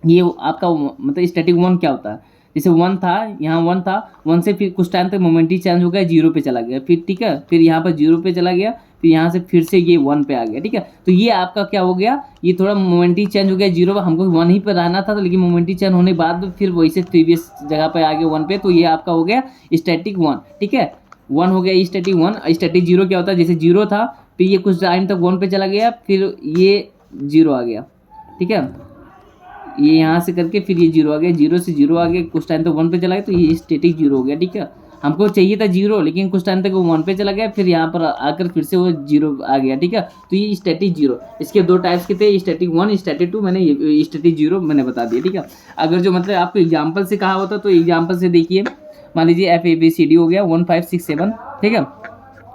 ये आपका मतलब स्टैटिक 1 क्या होता है, जैसे 1 था, यहाँ 1 था, 1 से फिर कुछ टाइम तक मोमेंटरी चेंज हो गया, 0 पे चला गया, फिर ठीक है, फिर यहाँ पर 0 पे चला गया, फिर यहाँ से फिर से ये 1 पे आ गया, ठीक है। तो ये आपका क्या हो गया, ये थोड़ा मोमेंटरी चेंज हो गया 0 पर, हमको 1 ही पर रहना था, तो लेकिन मोमेंटरी चेंज होने के बाद फिर वही से प्रीवियस जगह पर आ गया 1 पे। तो ये आपका हो गया स्टैटिक 1, ठीक है। 1 हो गया स्टैटिक 1। स्टैटिक 0 क्या होता है, जैसे 0 था फिर ये कुछ टाइम तक 1 पे चला गया, फिर ये 0 आ गया, ठीक है। ये यहाँ से करके फिर ये 0 आ गया, 0 से 0 आ गया, कुछ टाइम तक 1 पे चला गया, तो ये स्टैटिक 0 हो गया, ठीक है। हमको चाहिए था 0, लेकिन कुछ टाइम तक वो 1 पे चला गया, फिर यहाँ पर आकर फिर से वो 0 आ गया, ठीक है। तो ये स्टैटिक 0। इसके 2 टाइप्स के थे, स्टैटिक 1 स्टैटिक 2। मैंने स्टैटिक 0 मैंने बता दिया, ठीक है। अगर जो मतलब आपको एग्जाम्पल से कहा होता तो एग्जाम्पल से देखिए, मान लीजिए FABCD हो गया 1 5 6 7, ठीक है।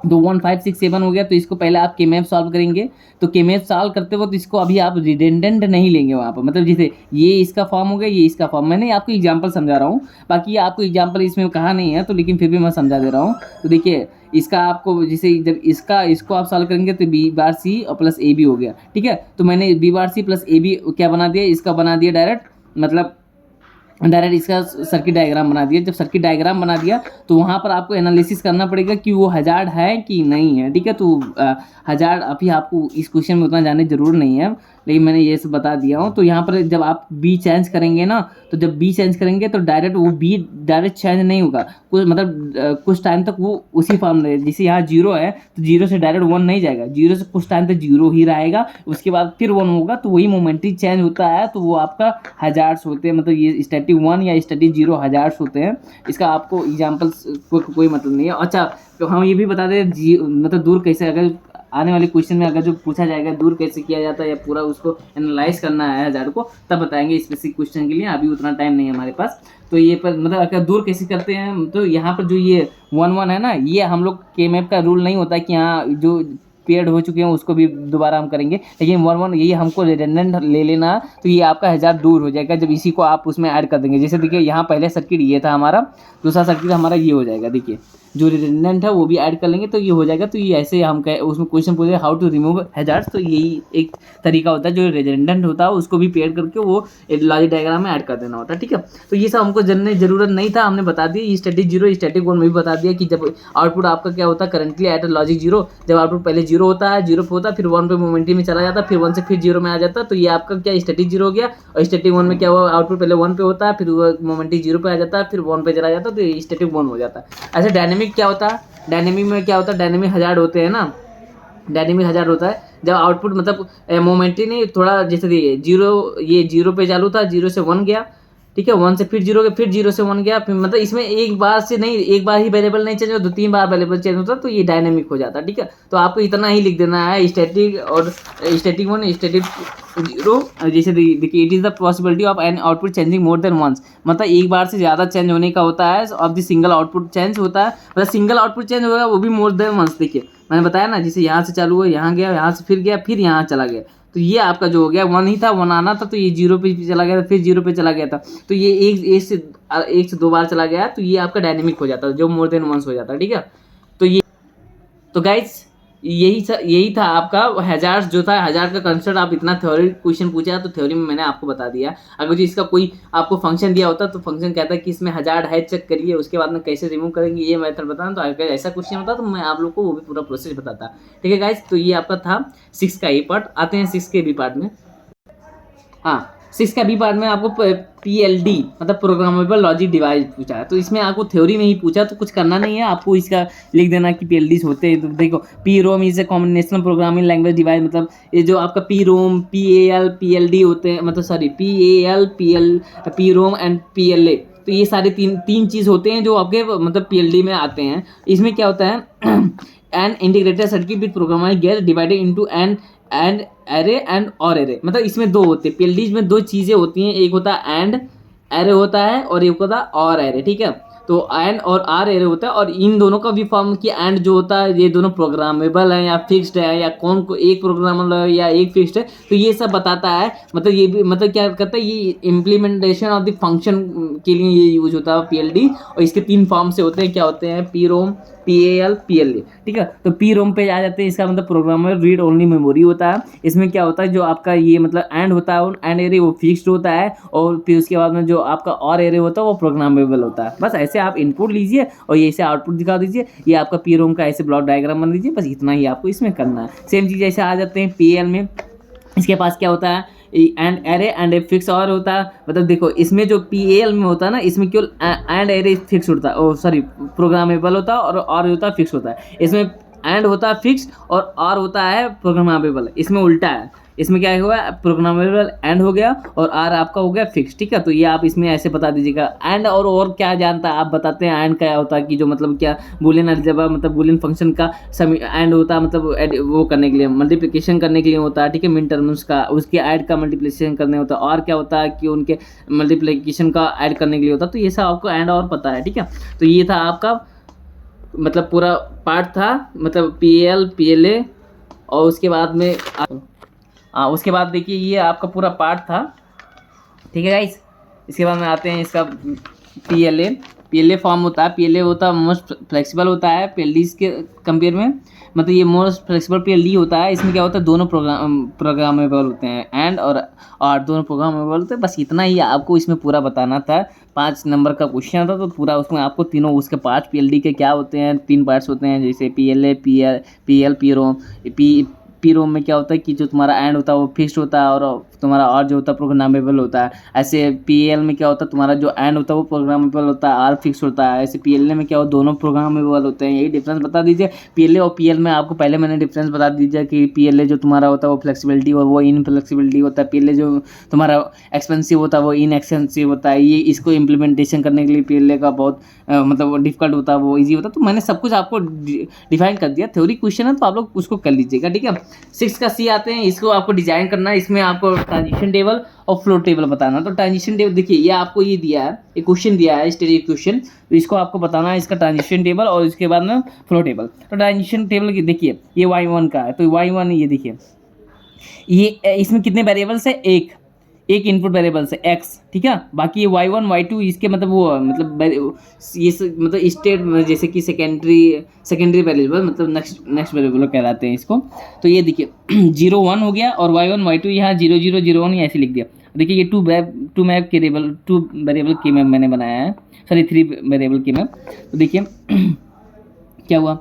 तो 1 5 6 7 हो गया, तो इसको पहले आप के मैप सॉल्व करेंगे। तो के मैप सॉल्व करते वक्त इसको अभी आप रिडेंडेंट नहीं लेंगे वहाँ पर, मतलब जैसे ये इसका फॉर्म हो गया, ये इसका फॉर्म। मैंने आपको एग्जांपल समझा रहा हूँ, बाकी आपको एग्जांपल इसमें कहा नहीं है, तो लेकिन फिर भी मैं समझा दे रहा हूँ। तो देखिए इसका आपको जैसे जब इसको आप सॉल्व करेंगे तो B बार C और प्लस AB हो गया, ठीक है। तो मैंने B बार C प्लस AB क्या बना दिया, इसका बना दिया डायरेक्ट, मतलब डायरेक्ट इसका सर्किट डायग्राम बना दिया। जब सर्किट डायग्राम बना दिया तो वहाँ पर आपको एनालिसिस करना पड़ेगा कि वो हजार्ड है कि नहीं है, ठीक है। तो हजार्ड अभी आपको इस क्वेश्चन में उतना जानने की जरूर नहीं है, लेकिन मैंने ये सब बता दिया हूँ। तो यहाँ पर जब आप बी चेंज करेंगे ना, तो जब बी चेंज करेंगे तो डायरेक्ट वो बी डायरेक्ट चेंज नहीं होगा, कुछ मतलब कुछ टाइम तक वो उसी फॉर्म में, जैसे यहाँ 0 है तो 0 से डायरेक्ट 1 नहीं जाएगा, 0 से कुछ टाइम तक 0 ही रहेगा, उसके बाद फिर 1 होगा, तो वही मोमेंटरी चेंज होता है। तो वो आपका हजार्ड्स होते हैं, मतलब ये स्टैटिक 1 या स्टैटिक 0 हजार्ड्स होते हैं। इसका आपको एग्जाम्पल्स कोई मतलब नहीं है। अच्छा तो हम ये भी बता दें मतलब दूर कैसे, अगर आने वाले क्वेश्चन में अगर जो पूछा जाएगा दूर कैसे किया जाता है या पूरा उसको एनालाइज करना है हजार्ड को, तब बताएंगे स्पेसिफिक क्वेश्चन के लिए, अभी उतना टाइम नहीं है हमारे पास। तो ये पर मतलब अगर दूर कैसे करते हैं, तो यहाँ पर जो ये 1 1 है ना, ये हम लोग के मैप का रूल नहीं होता कि यहाँ जो पेड हो चुके हैं उसको भी दोबारा हम करेंगे, लेकिन 1 1 यही हमको रिडंडेंट ले लेना, तो ये आपका 1000 दूर हो जाएगा जब इसी को आप उसमें ऐड कर देंगे। जैसे देखिए यहाँ पहले सर्किट ये था हमारा, दूसरा सर्किट हमारा ये हो जाएगा, देखिए जो रिडंडेंट है वो भी ऐड कर लेंगे तो ये हो जाएगा। तो ये ऐसे हम कह उसमें क्वेश्चन पूछे हाउ टू रिमूव हैजार्ड्स, तो यही एक तरीका होता है, जो रिडंडेंट होता है उसको भी पेड करके वो लॉजिक डायग्राम में ऐड कर देना होता है, ठीक है। तो ये सब हमको जानने की जरूरत नहीं था, हमने बता दिया स्टैटिक जीरो स्टैटिक वन में भी बता दिया कि जब आउटपुट आपका क्या होता है करंटली एट लॉजिक जीरो, जब आउटपुट पहले जीरो होता है, जीरो पे होता है, फिर 1 पे मोमेंटम में चला जाता है, फिर 1 से फिर जीरो में आ जाता है, तो ये आपका क्या स्टैटिक जीरो हो गया। और स्टैटिक वन में क्या हुआ, आउटपुट पहले 1 पे होता है, फिर मोमेंटम जीरो पे आ जाता है, फिर 1 पे चला जाता है, तो ये स्टैटिक 1 हो जाता है। ऐसे डायनेमिक क्या होता है, डायनेमिक में क्या होता है, डायनेमिक हजार्ड होते हैं ना, डायनेमिक हजार्ड होता है जब आउटपुट मतलब मोमेंटरी नहीं थोड़ा, जैसे देखिए जीरो, ये जीरो पे चालू था, जीरो से 1 गया, ठीक है, 1 से फिर जीरो गया, फिर जीरो से 1 गया, फिर मतलब इसमें एक बार से नहीं, एक बार ही वेरिएबल नहीं चेंज होता, 2-3 बार वेरिएबल चेंज होता, तो ये डायनेमिक हो जाता है, ठीक है। तो आपको इतना ही लिख देना है स्टैटिक और स्टैटिक 1 स्टैटिक जीरो। जैसे देखिए it is the possibility of an output changing more than once, मतलब एक बार से ज़्यादा चेंज होने का होता है, of the single output change होता है, मतलब सिंगल आउटपुट चेंज होगा वो भी मोर देन वंस। देखिए मैंने बताया ना, जैसे यहाँ से चालू हुआ, यहाँ गया, यहाँ से फिर गया, फिर यहाँ चला गया, तो ये आपका जो हो गया 1 ही था, 1 आना था, तो ये जीरो पे चला गया था, फिर जीरो पे चला गया था, तो ये एक से 2 बार चला गया, तो ये आपका डायनेमिक हो जाता है, जो मोर देन वंस हो जाता है, ठीक है। तो ये तो गाइस यही था आपका हैजार्ड्स जो था, हैजार्ड का कंसेप्ट। आप इतना थ्योरी क्वेश्चन पूछा तो थ्योरी में मैंने आपको बता दिया। अगर जो इसका कोई आपको फंक्शन दिया होता तो फंक्शन कहता है कि इसमें हैजार्ड है, चेक करिए, उसके बाद में कैसे रिमूव करेंगे ये मेथड बताना। तो अगर ऐसा क्वेश्चन होता तो मैं आप लोग को वो भी पूरा प्रोसेस बताता, ठीक है गाइस। तो ये आपका था 6 का ए पार्ट। आते हैं 6 के बी पार्ट में। हाँ, 6 का बी पार्ट में आपको PLD मतलब प्रोग्रामेबल लॉजिक डिवाइस पूछा है, तो इसमें आपको थ्योरी में ही पूछा, तो कुछ करना नहीं है, आपको इसका लिख देना कि PLDs होते हैं। तो देखो PROM is a combinational programming language device, मतलब ये जो आपका PROM PAL PLD होते हैं, मतलब sorry PAL PROM and PLA, तो ये सारे तीन चीज़ होते हैं जो आपके मतलब PLD में आते हैं। इसमें क्या होता है an integrated circuit with program gate divided into an and array and or array, मतलब इसमें दो होते हैं PLDs में, दो चीज़ें होती हैं, एक होता है एंड एरे होता है और एक होता है और एरे, ठीक है। तो एंड और आर एरे होता है, और इन दोनों का भी फॉर्म कि एंड जो होता है ये दोनों प्रोग्रामेबल है या फिक्स्ड है, या कौन को एक प्रोग्रामेबल है या एक फिक्स्ड है, तो ये सब बताता है। मतलब ये भी मतलब क्या करता है, ये इम्प्लीमेंटेशन ऑफ द फंक्शन के लिए ये यूज होता है PLD। और इसके 3 फॉर्म से होते हैं, क्या होते हैं, PROM PAL PLA, ठीक है। तो PROM पे आ जाते हैं, इसका मतलब प्रोग्रामेबल रीड ओनली मेमोरी होता है। इसमें क्या होता है, जो आपका ये मतलब एंड होता है, एंड एरे वो फिक्स्ड होता है, और फिर उसके बाद में जो आपका और एरे होता है वो प्रोग्रामेबल होता है। बस ऐसे आप इनपुट लीजिए और ये ऐसे आउटपुट दिखा दीजिए, ये आपका PROM का ऐसे ब्लॉक डायग्राम बना दीजिए, बस इतना ही आपको इसमें करना है। सेम चीज़ ऐसे आ जाते हैं PAL में, इसके पास क्या होता है and array and a fix और होता है। मतलब देखो इसमें जो PAL में होता है ना, इसमें केवल एंड एरे फिक्स होता है, सॉरी प्रोग्रामेबल होता है, और होता है फिक्स होता है। इसमें एंड होता है फिक्स और होता है प्रोग्रामेबल, इसमें उल्टा है। इसमें क्या हुआ, प्रोग्रामेबल एंड हो गया और आर आपका हो गया फिक्स, ठीक है। तो ये आप इसमें ऐसे बता दीजिएगा। एंड और क्या जानता है आप बताते हैं। एंड क्या होता है कि जो मतलब क्या बूलियन अलजेब्रा मतलब बूलियन फंक्शन का एंड होता है, मतलब वो करने के लिए, मल्टीप्लिकेशन करने के लिए होता है, ठीक है। मिन टर्म्स का उसके ऐड का मल्टीप्लिकेशन करने होता है। और क्या होता है कि उनके मल्टीप्लिकेशन का ऐड करने के लिए होता है। तो ये सब आपको एंड और पता है, ठीक है। तो ये था आपका मतलब पूरा पार्ट था, मतलब PAL PLA। और उसके बाद में उसके बाद देखिए ये आपका पूरा पार्ट था, ठीक है गाइस। इसके बाद में आते हैं इसका PLA फॉर्म होता है। PLA होता है मोस्ट फ्लेक्सिबल होता है PLDs के कंपेयर में, मतलब ये मोस्ट फ्लेक्सिबल PLD होता है। इसमें क्या होता है, दोनों प्रोग्रामेबल होते हैं, एंड और दोनों प्रोग्रामेबल होते हैं। बस इतना ही आपको इसमें पूरा बताना था। 5 नंबर का क्वेश्चन था, तो पूरा उसमें आपको तीनों उसके पार्ट PLD के क्या होते हैं, 3 पार्ट्स होते हैं, जैसे PLA PL PROM में क्या होता है कि जो तुम्हारा एंड होता है वो फिक्स्ड होता है, और तुम्हारा और जो होता है प्रोग्रामेबल होता है। ऐसे PAL में क्या होता है, तुम्हारा जो एंड होता है वो प्रोग्रामेबल होता है, आर फिक्स होता है। ऐसे PLA में क्या होता है, दोनों प्रोग्रामेबल होते हैं। यही डिफरेंस बता दीजिए। PLA और PL में आपको पहले मैंने डिफरेंस बता दीजिए कि PLA जो तुम्हारा होता है वो फ्लेक्सिबिलिटी और वो इनफ्लेक्सिबिलिटी होता है। PLA जो तुम्हारा एक्सपेंसिव होता है वो इनएक्सपेंसिव होता है। ये इसको इम्प्लीमेंटेशन करने के लिए PLA का बहुत मतलब डिफिकल्ट होता है, वो ईजी होता है। तो मैंने सब कुछ आपको डिफाइन कर दिया। थ्योरी क्वेश्चन है तो आप लोग उसको कर लीजिएगा, ठीक है। सिक्स का सी आते हैं, इसको आपको डिजाइन करना है, इसमें आपको ट्रांजिशन टेबल और फ्लो टेबल बताना। तो ट्रांजिशन टेबल देखिए, ये आपको ये दिया है, एक क्वेश्चन दिया है, स्टेज क्वेश्चन, तो इसको आपको बताना है इसका ट्रांजिशन टेबल और इसके बाद में फ्लो टेबल। तो ट्रांजिशन टेबल की देखिए, ये y1 का है, तो y1 ये देखिए, ये इसमें कितने वेरिएबल्स है, एक इनपुट वेरिएबल्स है x, ठीक है। बाकी ये y1 y2 इसके मतलब वो मतलब ये मतलब स्टेट जैसे कि सेकेंडरी वेरिएबल मतलब नेक्स्ट वेरिएबल कहलाते हैं इसको। तो ये देखिए 0 1 हो गया और y1 y2 यहाँ 0 0 0 1 ऐसे लिख दिया। देखिए ये टू वेरिएबल की मैप मैंने बनाया है, सॉरी 3 वेरिएबल की मैप। तो देखिए क्या हुआ,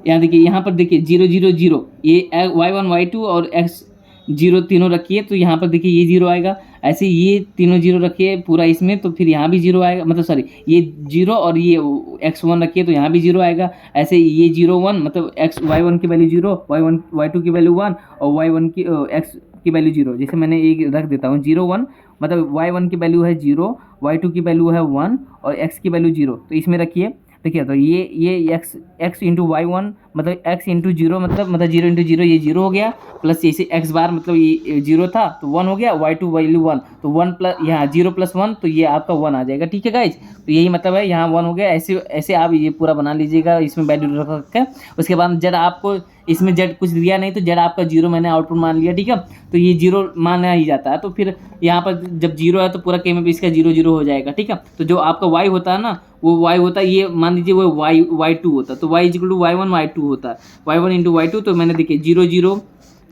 यहाँ देखिए, यहाँ पर देखिए 0 0 0 ये y1 y2 और x 0 तीनों रखिए, तो यहाँ पर देखिए ये 0 आएगा। ऐसे ये तीनों 0 रखिए पूरा इसमें, तो फिर यहाँ भी 0 आएगा, मतलब सॉरी ये 0 और ये x1 रखिए तो यहाँ भी 0 आएगा। ऐसे ये 0 1 मतलब y1 की वैल्यू 0, y2 की वैल्यू 1 और y1 की x की वैल्यू 0। जैसे मैंने एक रख देता हूँ 0 1 मतलब y1 की वैल्यू है 0, y2 की वैल्यू है 1 और x की वैल्यू 0, तो इसमें रखिए। देखिए तो ये x इंटू y1 मतलब x इंटू 0 मतलब 0 इंटू 0 ये 0 हो गया, प्लस जैसे x बार मतलब ये 0 था तो 1 हो गया, y2 वैल्यू 1 तो 1 प्लस यहाँ 0 प्लस 1 तो ये आपका 1 आ जाएगा, ठीक है गाइज। तो यही मतलब है, यहाँ 1 हो गया। ऐसे आप ये पूरा बना लीजिएगा, इसमें वैल्यू रख के। उसके बाद जब आपको इसमें जेड कुछ दिया नहीं तो जेड आपका 0 मैंने आउटपुट मान लिया, ठीक है। तो ये 0 माना ही जाता है, तो फिर यहाँ पर जब 0 है तो पूरा के में भी इसका 0 0 हो जाएगा, ठीक है। तो जो आपका y होता है ना, वो y होता है, ये मान लीजिए वो y2 होता है, तो y equal to y1 y2 होता है, y1 इंटू y2। तो मैंने देखिए 0 0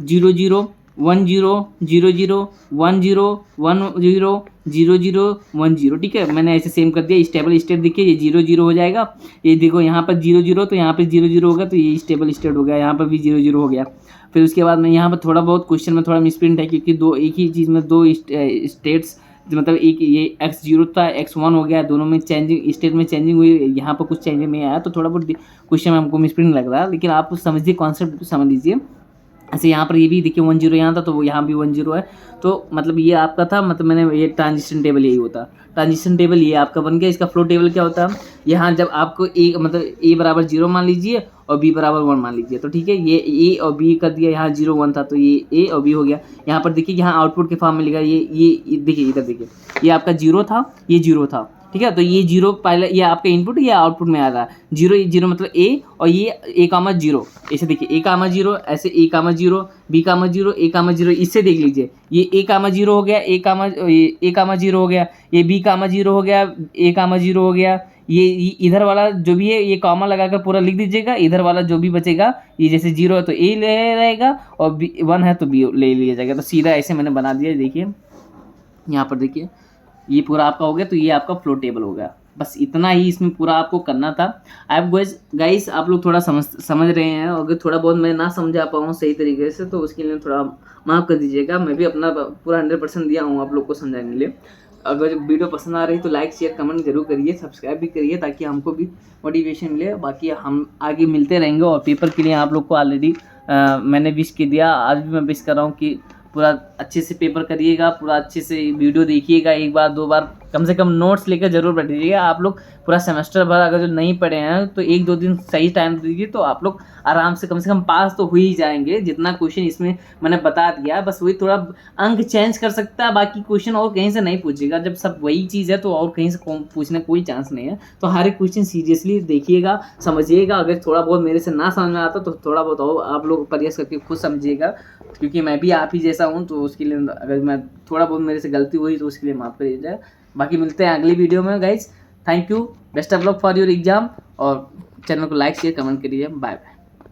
0 0 1 0 0 0 1 0 1 0 0 0 1 0, ठीक है। मैंने ऐसे सेम कर दिया। स्टेबल स्टेट देखिए ये 0 0 हो जाएगा, ये देखो यहाँ पर 0 0 तो यहाँ पर 0 0 हो गया, तो ये स्टेबल स्टेट हो गया, यहाँ पर भी 0 0 हो गया। फिर उसके बाद में यहाँ पर थोड़ा बहुत क्वेश्चन में थोड़ा मिसप्रिंट है, क्योंकि एक ही चीज़ में दो स्टेट्स मतलब एक ये x0 था x1 हो गया, दोनों में चेंजिंग स्टेट में चेंजिंग हुई, यहाँ पर कुछ चेंजिंग नहीं आया, तो थोड़ा बहुत क्वेश्चन में हमको मिसप्रिंट लग रहा है, लेकिन आप समझिए, कॉन्सेप्ट समझ लीजिए। ऐसे यहाँ पर ये भी देखिए 1 0 यहाँ था तो वो यहाँ भी 1 0 है, तो मतलब ये आपका था, मतलब मैंने ये ट्रांजिशन टेबल यही होता। ट्रांजिशन टेबल ये आपका बन गया। इसका फ्लो टेबल क्या होता है, यहाँ जब आपको ए मतलब a बराबर 0 मान लीजिए और b बराबर 1 मान लीजिए, तो ठीक है, ये a और b कर दिया, यहाँ 0 1 था तो ये a और b हो गया। यहाँ पर देखिए यहाँ आउटपुट के फॉर्म में लिखा, ये देखिए इधर देखिए, ये आपका 0 था, ये 0 था, ठीक है। तो ये 0 पहले ये आपका इनपुट या आउटपुट में आ रहा है, 0 0 मतलब a और ये a,0, ऐसे देखिए a,0 ऐसे a,0 b,0 a,0, इससे देख लीजिए ये a,0 हो गया, a,0 हो गया, ये b,0 हो गया, a,0 हो गया। ये इधर वाला जो भी है ये कॉमा लगाकर पूरा लिख दीजिएगा, इधर वाला जो भी बचेगा, ये जैसे 0 है तो a ले रहेगा और 1 है तो b ले लिया जाएगा। तो सीधा ऐसे मैंने बना दिया, देखिए यहाँ पर देखिए ये पूरा आपका हो गया। तो ये आपका फ्लो टेबल हो गया, बस इतना ही इसमें पूरा आपको करना था। आप गाइस आप लोग थोड़ा समझ रहे हैं, अगर थोड़ा बहुत मैं ना समझा पाऊँ सही तरीके से तो उसके लिए थोड़ा माफ़ कर दीजिएगा। मैं भी अपना पूरा 100% दिया हूँ आप लोग को समझाने के लिए। अगर वीडियो पसंद आ रही तो लाइक शेयर कमेंट जरूर करिए, सब्सक्राइब भी करिए, ताकि हमको भी मोटिवेशन मिले। बाकी हम आगे मिलते रहेंगे, और पेपर के लिए आप लोग को ऑलरेडी मैंने विश कर दिया, आज भी मैं विश कर रहा हूँ कि पूरा अच्छे से पेपर करिएगा, पूरा अच्छे से वीडियो देखिएगा, एक बार 2 बार कम से कम नोट्स लेकर जरूर बैठिएगा। आप लोग पूरा सेमेस्टर भर अगर जो नहीं पढ़े हैं तो 1-2 दिन सही टाइम दीजिए, तो आप लोग आराम से कम पास तो हो ही जाएंगे। जितना क्वेश्चन इसमें मैंने बता दिया, बस वही थोड़ा अंक चेंज कर सकता है, बाकी क्वेश्चन और कहीं से नहीं पूछेगा। जब सब वही चीज़ है तो और कहीं से पूछने कोई चांस नहीं है। तो हर एक क्वेश्चन सीरियसली देखिएगा, समझिएगा। अगर थोड़ा बहुत मेरे से ना समझ में आता तो थोड़ा बहुत और आप लोग प्रयास करके खुद समझिएगा, क्योंकि मैं भी आप ही जैसा हूँ। तो उसके लिए अगर मैं थोड़ा बहुत मेरे से गलती हुई तो उसके लिए माफ़ करिए। बाकी मिलते हैं अगली वीडियो में guys. Thank you, best of luck for your exam, और चैनल को लाइक शेयर कमेंट करिए। Bye bye.